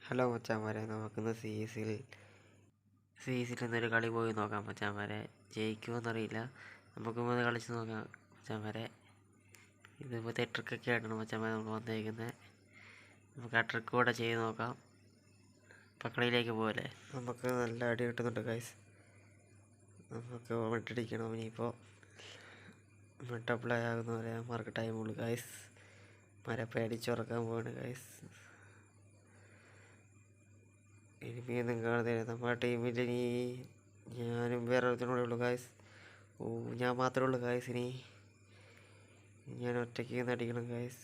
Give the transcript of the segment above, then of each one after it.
Hello മച്ചാന്മാരെ, നമുക്കിന്ന് C എസിൽ ഇന്നൊരു കളി പോയി നോക്കാം മച്ചാന്മാരെ. ജയിക്കുമോയെന്നറിയില്ല, നമുക്കിന്ന് കളിച്ച് നോക്കാം മച്ചാന്മാരെ. ഇതിപ്പോൾ ട്രിക്കൊക്കെ ആയിട്ടാണ് മച്ചാന്മാരെ നമ്മൾ വന്നേക്കുന്നത്. നമുക്ക് ആ ട്രിക്ക് കൂടെ ചെയ്ത് നോക്കാം. പക്കളിയിലേക്ക് പോലെ നമുക്ക് നല്ല അടി കിട്ടുന്നുണ്ട് ഗൈസ്. നമുക്ക് മിട്ടടിക്കണം. ഇനിയിപ്പോൾ മിട്ടപ്ലൈ ആകുന്നവരെ മാർക്ക് ടൈമുള്ളൂ ഗൈസ്. മരപ്പ അടിച്ചുറക്കാൻ പോവാണ് ഗൈസ്. എനിക്കൊന്നും കാണുന്നില്ല. നമ്മുടെ ടീമിൽ ഇനി ഞാനും വേറെ ഒരുത്തനൂടെ ഉള്ളൂ ഗായ്സ്. ഞാൻ മാത്രമേ ഉള്ളൂ ഗായ്സ്. ഇനി ഞാൻ ഒറ്റയ്ക്ക് നിന്ന് അടിക്കണം ഗായ്സ്.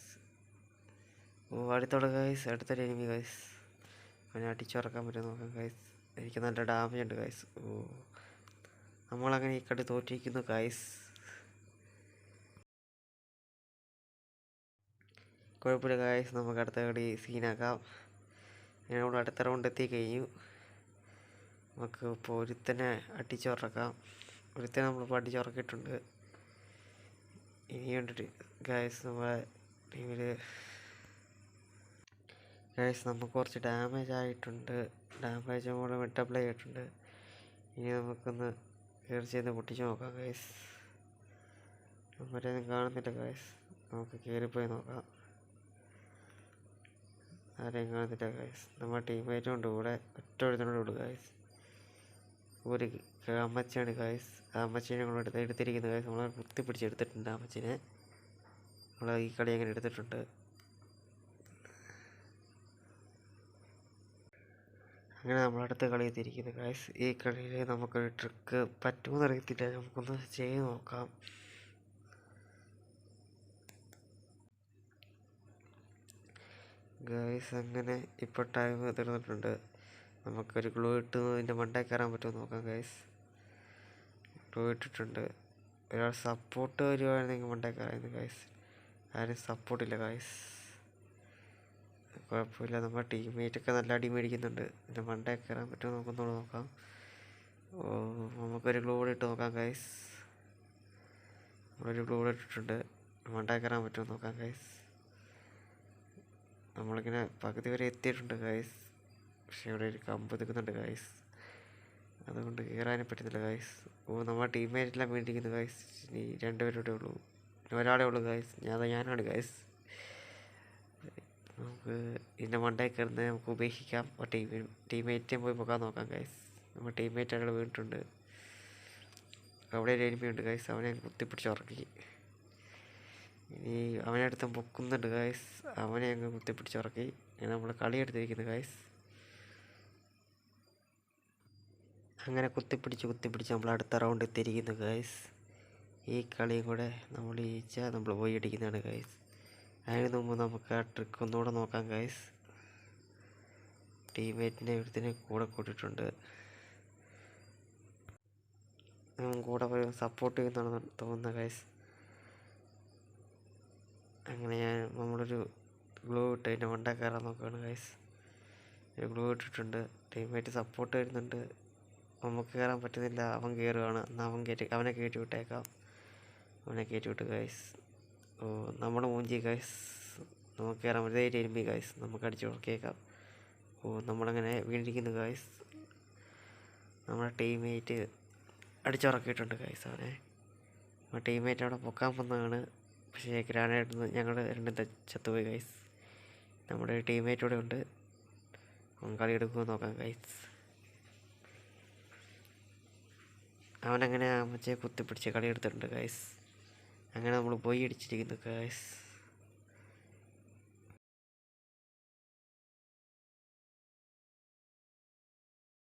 അടുത്തോടെ ഗായ്സ്, അടുത്തൊരു എനിമി ഗായ്സ്. അവനെ അടിച്ചുറക്കാൻ പറ്റും നോക്കാം ഗായ്സ്. എനിക്ക് നല്ല ഡാമേജ് ഉണ്ട് ഗായ്സ്. നമ്മളങ്ങനെ ഈ കളി തോറ്റിരിക്കുന്നു ഗായ്സ്. കുഴപ്പമില്ല ഗായ്സ്, നമുക്ക് അടുത്ത കളി സീനാക്കാം. നമ്മൾ അടുത്ത റൗണ്ട് എത്തിക്കഴിഞ്ഞു. നമുക്ക് ഇപ്പോൾ ഒരുത്തനെ അടിച്ചുറക്കാം. ഒരുത്തനെ നമ്മളിപ്പോൾ അടിച്ചുറക്കിയിട്ടുണ്ട്. ഇനിയുണ്ട് ഗായ്സ് നമ്മളെ ടീമിൽ. ഗായ്സ് നമുക്ക് കുറച്ച് ഡാമേജ് ആയിട്ടുണ്ട്. ഡാമേജ് നമ്മൾ മെറ്റപ്ലൈ ആയിട്ടുണ്ട്. ഇനി നമുക്കൊന്ന് കയറി ചെയ്ത് പൊട്ടിച്ച് നോക്കാം ഗായ്സ്. നമ്മളൊന്നും കാണുന്നില്ല ഗായ്സ്. നമുക്ക് കയറിപ്പോയി നോക്കാം. ആരെയും കാണുന്നില്ല ഗായ്സ്. നമ്മുടെ ടീമേറ്റും ഉണ്ട് കൂടെ. ഒറ്റ ഒരുത്തനോടെ ഉള്ളൂ ഗായ്സ്. ഒരു അമ്മച്ചിയാണ് ഗായ്സ്. ആ അമ്മച്ചീനെ നമ്മൾ എടുത്തിരിക്കുന്നത് ഗായ്സ്. നമ്മളെ കുത്തിപ്പിടിച്ചെടുത്തിട്ടുണ്ട് ആ അമ്മച്ചീനെ. നമ്മൾ ഈ കളി അങ്ങനെ എടുത്തിട്ടുണ്ട്. അങ്ങനെ നമ്മളടുത്ത കളി എത്തിയിരിക്കുന്നു ഗായ്സ്. ഈ കളിയിൽ നമുക്കൊരു ട്രിക്ക് പറ്റുമെന്ന് അറിയത്തില്ല. നമുക്കൊന്ന് ചെയ്ത് നോക്കാം. ഗായ്സ് അങ്ങനെ ഇപ്പോൾ ടൈം തീർന്നിട്ടുണ്ട്. നമുക്കൊരു ഗ്ലൂ ഇട്ട് ഇതിൻ്റെ മണ്ടയിൽ കയറാൻ പറ്റുമോ നോക്കാം ഗായ്സ്. ഗ്ലൂ ഇട്ടിട്ടുണ്ട്. ഒരാൾ സപ്പോർട്ട് വരുവാണെങ്കിൽ മണ്ടയിൽ കയറായിരുന്നു ഗായ്സ്. ആരും സപ്പോർട്ടില്ല ഗായ്സ്. കുഴപ്പമില്ല, നമ്മുടെ ടീംമേറ്റൊക്കെ നല്ല അടി മേടിക്കുന്നുണ്ട്. ഇതിൻ്റെ മണ്ടയിൽ കയറാൻ പറ്റുമോ നോക്കുന്നോട് നോക്കാം. നമുക്കൊരു ഗ്ലൂ ഇട്ട് നോക്കാം ഗായ്സ്. നമ്മളൊരു ഗ്ലൂ ഇട്ടിട്ടുണ്ട്. മണ്ടയിൽ കയറാൻ പറ്റുമോ നോക്കാം ഗായ്സ്. നമ്മളിങ്ങനെ പകുതി വരെ എത്തിയിട്ടുണ്ട് ഗായ്സ്. പക്ഷെ ഇവിടെ ഒരു കമ്പ് നിൽക്കുന്നുണ്ട് ഗായ്സ്. അതുകൊണ്ട് കയറാനും പറ്റുന്നില്ല ഗായ്സ്. നമ്മുടെ ടീംമേറ്റെല്ലാം വേണ്ടിയിരിക്കുന്നു ഗായ്സ്. ഇനി രണ്ടുപേരുടെ ഉള്ളൂ. ഒരാളേ ഉള്ളൂ ഗായ്സ്. ഞാനാണ് ഗായ്സ്. നമുക്ക് ഇതിൻ്റെ മണ്ടയിൽ കയറുന്നത് നമുക്ക് ഉപേക്ഷിക്കാം. ടീംമേറ്റേയും പോയി പോകാൻ നോക്കാം ഗായ്സ്. നമ്മുടെ ടീംമേറ്റ് അവിടെ വീണിട്ടുണ്ട്. അവിടെ ഒരു എനിമിയുണ്ട് ഗായ്സ്. അവനെ കുത്തിപ്പിടിച്ച് ഉറക്കി. ഇനി അവനടുത്ത് പൊക്കുന്നുണ്ട് ഗായ്സ്. അവനെ അങ്ങ് കുത്തിപ്പിടിച്ചുറക്കി. നമ്മൾ കളി എടുത്തിരിക്കുന്നു ഗായ്സ്. അങ്ങനെ കുത്തിപ്പിടിച്ച് നമ്മൾ അടുത്ത റൗണ്ട് എത്തിയിരിക്കുന്നു ഗായ്സ്. ഈ കളിയും കൂടെ നമ്മൾ ജയിച്ചാൽ നമ്മൾ പോയി അടിക്കുന്നതാണ് ഗായ്സ്. അതിന് മുമ്പ് നമുക്ക് ആ ട്രിക്ക് ഒന്നുകൂടെ നോക്കാം ഗായ്സ്. ടീംമേറ്റിനെ ഒരുത്തിനെ കൂടെ കൂട്ടിയിട്ടുണ്ട്. കൂടെ പോയി സപ്പോർട്ട് ചെയ്യുന്നതാണെന്ന് തോന്നുന്ന ഗായ്സ്. അങ്ങനെ നമ്മളൊരു ഗ്ലൂ ഇട്ട് അതിൻ്റെ മണ്ട കയറാൻ നോക്കുകയാണ് ഗൈസ്. ഒരു ഗ്ലൂ ഇട്ടിട്ടുണ്ട്. ടീംമേറ്റ് സപ്പോർട്ട് വരുന്നുണ്ട്. നമുക്ക് കയറാൻ പറ്റുന്നില്ല. അവൻ കയറുകയാണ്. എന്നാൽ അവനെ കയറ്റി വിട്ടേക്കാം. അവനെ കയറ്റി വിട്ടു ഗൈസ്. നമ്മുടെ മൂഞ്ചി ഗൈസ്. നമുക്ക് കയറാൻ പറ്റുന്ന എനിമി ഗൈസ്. നമുക്ക് അടിച്ചു ഉറക്കിയേക്കാം. നമ്മളങ്ങനെ വീണിരിക്കുന്നു ഗൈസ്. നമ്മുടെ ടീംമേറ്റ് അടിച്ചുറക്കിയിട്ടുണ്ട് ഗൈസ് അവനെ. നമ്മുടെ ടീംമേറ്റ് അവിടെ പൊക്കാൻ വന്നതാണ്. പക്ഷേ ഗ്രാനേഡ് ഞങ്ങൾ രണ്ടും ചത്തുപോയി ഗൈസ്. നമ്മുടെ ടീംമേറ്റ് കൂടെ ഉണ്ട്. അവൻ കളി എടുക്കുമെന്ന് നോക്കാം ഗൈസ്. അവനങ്ങനെ അമ്മച്ചെ കുത്തിപ്പിടിച്ച് കളി എടുത്തിട്ടുണ്ട് ഗൈസ്. അങ്ങനെ നമ്മൾ പോയി അടിച്ചിരിക്കുന്നു ഗൈസ്.